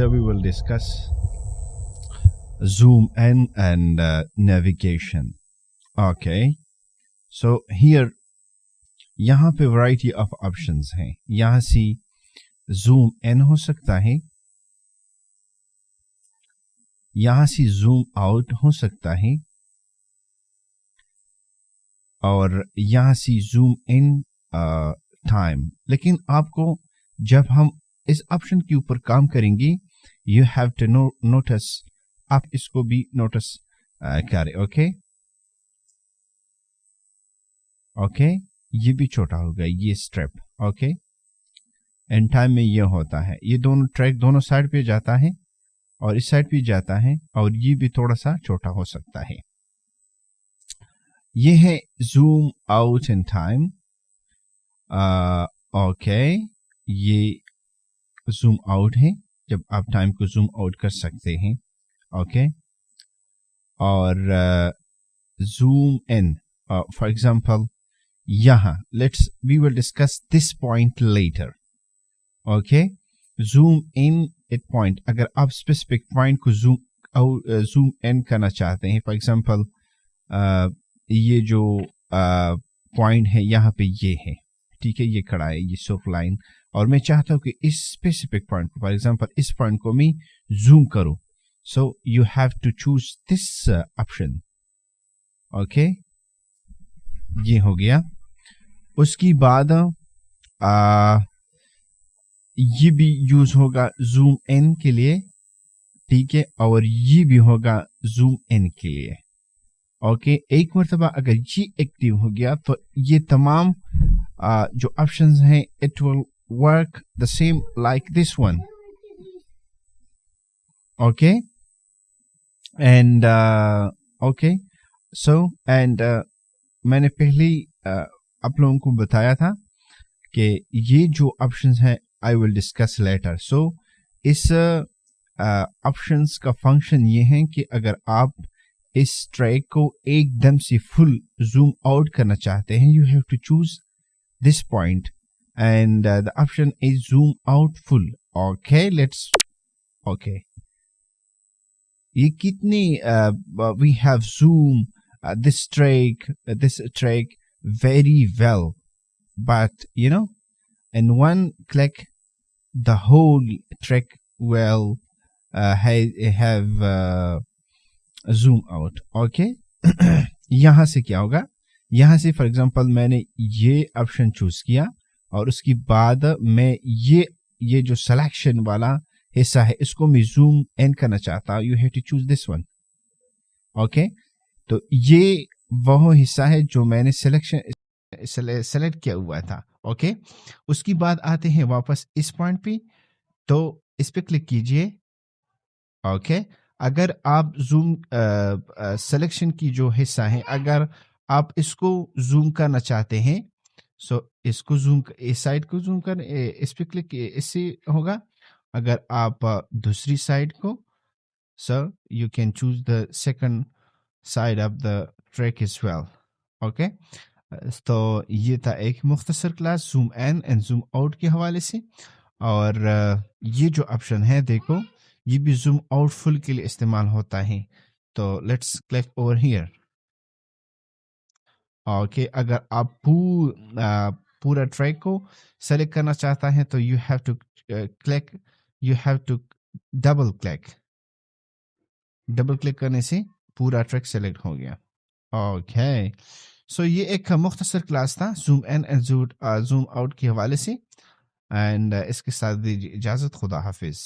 later we will discuss zoom in and navigation. Okay, so here यहाँ पे variety of options हैं. यहाँ से zoom in हो सकता है, यहाँ से zoom out हो सकता है, और यहाँ से zoom in time. लेकिन आपको जब हम इस ऑप्शन के ऊपर काम करेंगे, you have to notice, आप इसको भी notice करें. ओके, ये भी छोटा होगा, ये स्ट्रिप. ओके, एंड टाइम में ये होता है, ये दोनों ट्रैक दोनों साइड पे जाता है और इस साइड पे जाता है, और ये भी थोड़ा सा छोटा हो सकता है. ये है zoom out in time. Okay, ये जूम आउट है जब आप टाइम को जूम आउट कर सकते हैं. ओके, और जूम इन, फॉर एग्जांपल यहाँ we will discuss this point later. Okay, zoom in at point. अगर आप specific point को zoom in करना चाहते हैं, for example ये जो point है यहाँ पे ये है, ठीक है, ये खड़ा है, ये soft line, और मैं चाहता हूँ कि इस specific point को, for example इस point को मैं zoom करूँ. So you have to choose this option. Okay, ये हो गया. उसकी बाद ये भी यूज होगा जूम इन के लिए, ठीक है, और ये भी होगा जूम इन के लिए. ओके, एक मरतबा अगर ये एक्टिव हो गया तो ये तमाम जो ऑप्शंस हैं, it will work the same like this one. Okay, and okay, so and मैंने पहले आप लोगों को बताया था कि ये जो ऑप्शंस हैं आई विल डिस्कस लेटर. सो इस ऑप्शंस का फंक्शन ये है कि अगर आप इस ट्रैक को एकदम से फुल जूम आउट करना चाहते हैं, you have to choose this point and the option is zoom out full. Okay, let's. Okay, ये कितनी we have zoom this track very well, but you know, in one click the whole track will have zoom out. Okay, यहाँ से क्या होगा, यहाँ से for example मैंने ये ऑप्शन चूज किया और उसके बाद मैं ये जो सिलेक्शन वाला हिस्सा है इसको मैं जूम इन करना चाहता हूँ. You have to choose this one. Okay, तो ये वह हिस्सा है जो मैंने सेलेक्ट किया हुआ था. ओके, उसके बाद आते हैं वापस इस पॉइंट पे, तो इस पे क्लिक कीजिए. ओके, अगर आप जूम सिलेक्शन की जो हिस्सा है, अगर आप इसको जूम करना चाहते हैं, सो इसको जूम, इस साइड को जूम कर, इस पे क्लिक, इससे होगा. अगर आप दूसरी साइड को, so you can choose the second side of the track as well. Okay, तो ये था एक मुख्तसर class zoom in and zoom out के हवाले से. और ये जो ऑप्शन है देखो, ये भी जूम आउट फुल के लिए इस्तेमाल होता है. तो let's click over here. Okay, अगर आप पूरा ट्रैक को सेलेक्ट करना चाहता है तो you have to click, you have to double click करने से पूरा ट्रैक सेलेक्ट हो गया. ओके, सो ये एक मुख्तसर क्लास था zoom in and zoom out के हवाले से, एंड इसके साथ दीजिए इजाज़त. खुदा हाफिज.